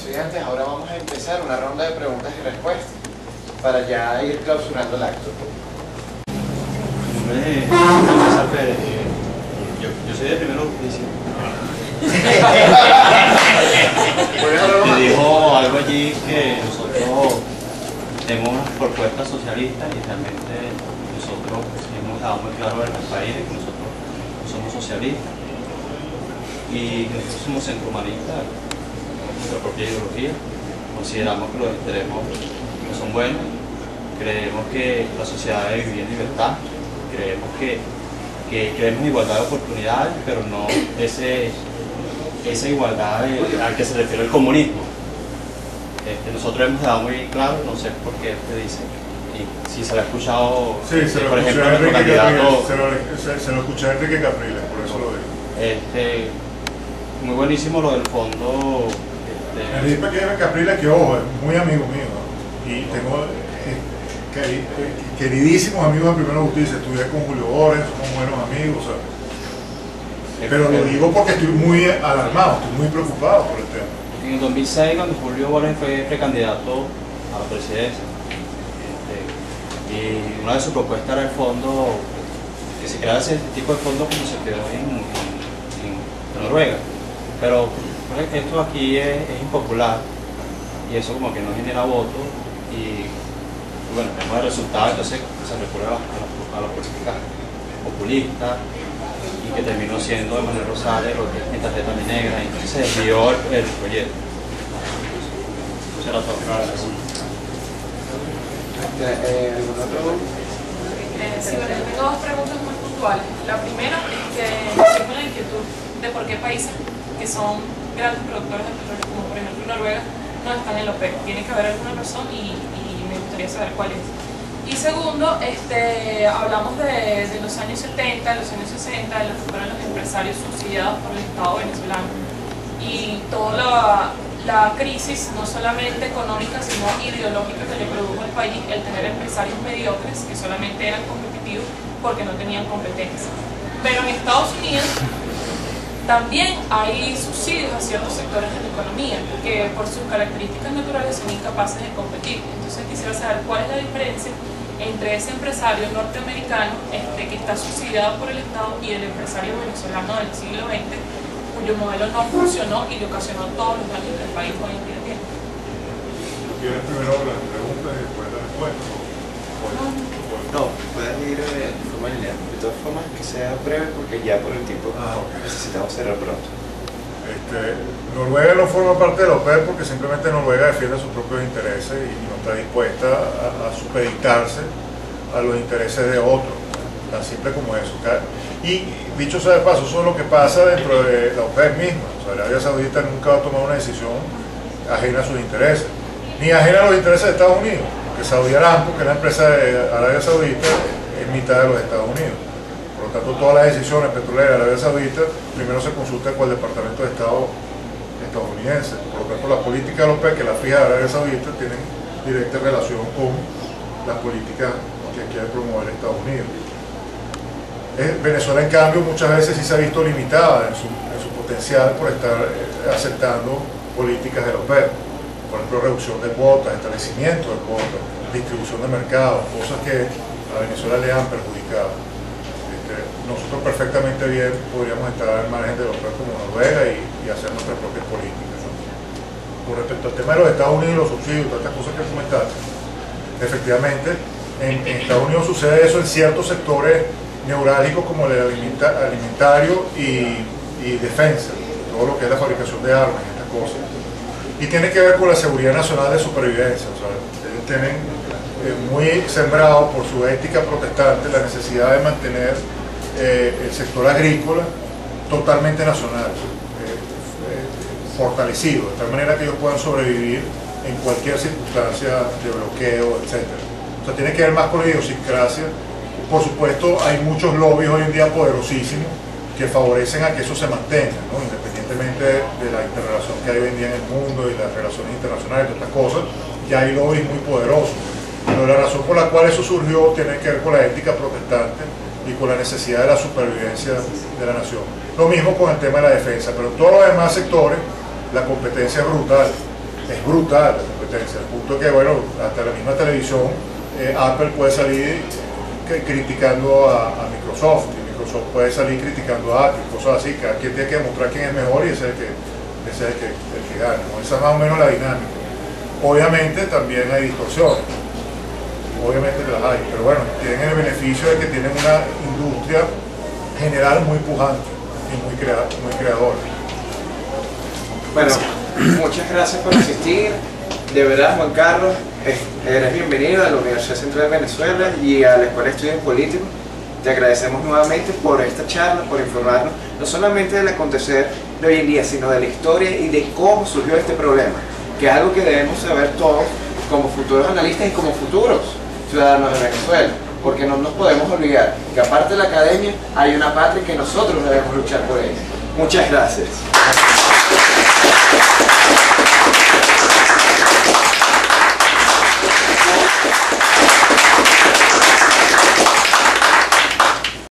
estudiantes, ahora vamos a empezar una ronda de preguntas y respuestas para ya ir clausurando el acto. Yo soy de primero oficio. Me Me dijo algo allí que nosotros tenemos unas propuestas socialistas y realmente nosotros hemos dejado muy claro en el país que nosotros no somos socialistas y que nosotros somos centrohumanistas, nuestra propia ideología. Consideramos que los extremos no son buenos, creemos que la sociedad debe vivir en libertad, creemos que queremos igualdad de oportunidades, pero no esa igualdad a que se refiere el comunismo. Nosotros hemos dejado muy claro, no sé por qué te dice, y si se lo ha escuchado, sí, se lo por ejemplo, escuché nuestro candidato, se lo escuché a Enrique Capriles, por eso lo digo. Muy buenísimo lo del fondo. Enrique Capriles, que ojo, es muy amigo mío, ¿no? Y tengo queridísimos amigos de Primera Justicia, estudié con Julio Borges, somos buenos amigos, ¿sabes? Pero lo digo porque estoy muy alarmado, estoy muy preocupado por el tema. En el 2006, cuando Julio Borges fue precandidato a la presidencia, y una de sus propuestas era el fondo, que se creara ese tipo de fondo como se creó en Noruega. Pero esto aquí es impopular y eso como que no genera votos y bueno, tenemos el resultado, entonces se recurre a las políticas populistas y que terminó siendo de Manuel Rosales lo que es mi tarjeta mi negra, y entonces se desvió el proyecto. Eso era todo. ¿Alguna pregunta? Sí, bueno, yo tengo dos preguntas muy puntuales. La primera es que tengo la inquietud de por qué países que son grandes productores de petróleo, como por ejemplo Noruega, no están en la OPEP. Tiene que haber alguna razón y me gustaría saber cuál es. Y segundo, hablamos de los años 70, de los años 60, de los que fueron los empresarios subsidiados por el Estado venezolano. Y toda la crisis, no solamente económica, sino ideológica que le produjo al país el tener empresarios mediocres que solamente eran competitivos porque no tenían competencia. Pero en Estados Unidos también hay subsidios a ciertos sectores de la economía que por sus características naturales son incapaces de competir. Entonces quisiera saber cuál es la diferencia entre ese empresario norteamericano que está subsidiado por el Estado y el empresario venezolano del siglo XX, cuyo modelo no funcionó y le ocasionó todos los daños que el país hoy en día tiene. ¿Quieres primero las preguntas y después la respuesta? No, puedes ir de forma lineal. De todas formas, que sea breve porque ya por el tiempo necesitamos cerrar pronto. Noruega no forma parte de la OPEP porque simplemente Noruega defiende sus propios intereses y no está dispuesta a supeditarse a los intereses de otros, tan simple como eso. Y dicho sea de paso, eso es lo que pasa dentro de la OPEP misma. O sea, Arabia Saudita nunca va a tomar una decisión ajena a sus intereses, ni ajena a los intereses de Estados Unidos, porque Saudi Aramco, que es la empresa de Arabia Saudita, es mitad de los Estados Unidos. Por lo tanto, todas las decisiones petroleras de Arabia Saudita primero se consultan con el Departamento de Estado estadounidense. Por lo tanto, las políticas de la OPEP, que la fija de Arabia Saudita, tienen directa relación con las políticas que quiere promover Estados Unidos. Venezuela, en cambio, muchas veces sí se ha visto limitada en su potencial por estar aceptando políticas de la OPEP. Por ejemplo, reducción de cuotas, establecimiento de cuotas, distribución de mercados, cosas que a Venezuela le han perjudicado. Nosotros perfectamente bien podríamos estar al margen de la OPEP como Noruega y hacer nuestras propias políticas, ¿no? Con respecto al tema de los Estados Unidos, los subsidios, todas estas cosas que comentaste, efectivamente, en Estados Unidos sucede eso en ciertos sectores neurálgicos como el alimentario y defensa, todo lo que es la fabricación de armas, estas cosas. Y tiene que ver con la seguridad nacional de supervivencia. O sea, ellos tienen muy sembrado por su ética protestante la necesidad de mantener el sector agrícola totalmente nacional, fortalecido, de tal manera que ellos puedan sobrevivir en cualquier circunstancia de bloqueo, etc. O sea, tiene que ver más con la idiosincrasia. Por supuesto, hay muchos lobbies hoy en día poderosísimos que favorecen a que eso se mantenga, ¿no? Independientemente de la interrelación que hay hoy en día en el mundo y las relaciones internacionales y todas estas cosas, ya hay lobbies muy poderosos. Pero la razón por la cual eso surgió tiene que ver con la ética protestante y con la necesidad de la supervivencia de la nación. Lo mismo con el tema de la defensa, pero en todos los demás sectores la competencia es brutal. es brutal la competencia, al punto que, bueno, hasta la misma televisión, Apple puede salir criticando a Microsoft, y Microsoft puede salir criticando a Apple, cosas así. Cada quien tiene que demostrar quién es mejor y ese es el que gana, ¿no? Esa es más o menos la dinámica. Obviamente también hay distorsiones, obviamente que las hay, pero bueno, tienen el beneficio de que tienen una industria general muy pujante y muy creadora. Bueno, muchas gracias por asistir. De verdad, Juan Carlos, eres bienvenido a la Universidad Central de Venezuela y a la Escuela de Estudios Políticos. Te agradecemos nuevamente por esta charla, por informarnos no solamente del acontecer de hoy en día, sino de la historia y de cómo surgió este problema, que es algo que debemos saber todos como futuros analistas y como futuros ciudadanos de Venezuela, porque no nos podemos olvidar que aparte de la academia hay una patria que nosotros debemos luchar por ella. Muchas gracias.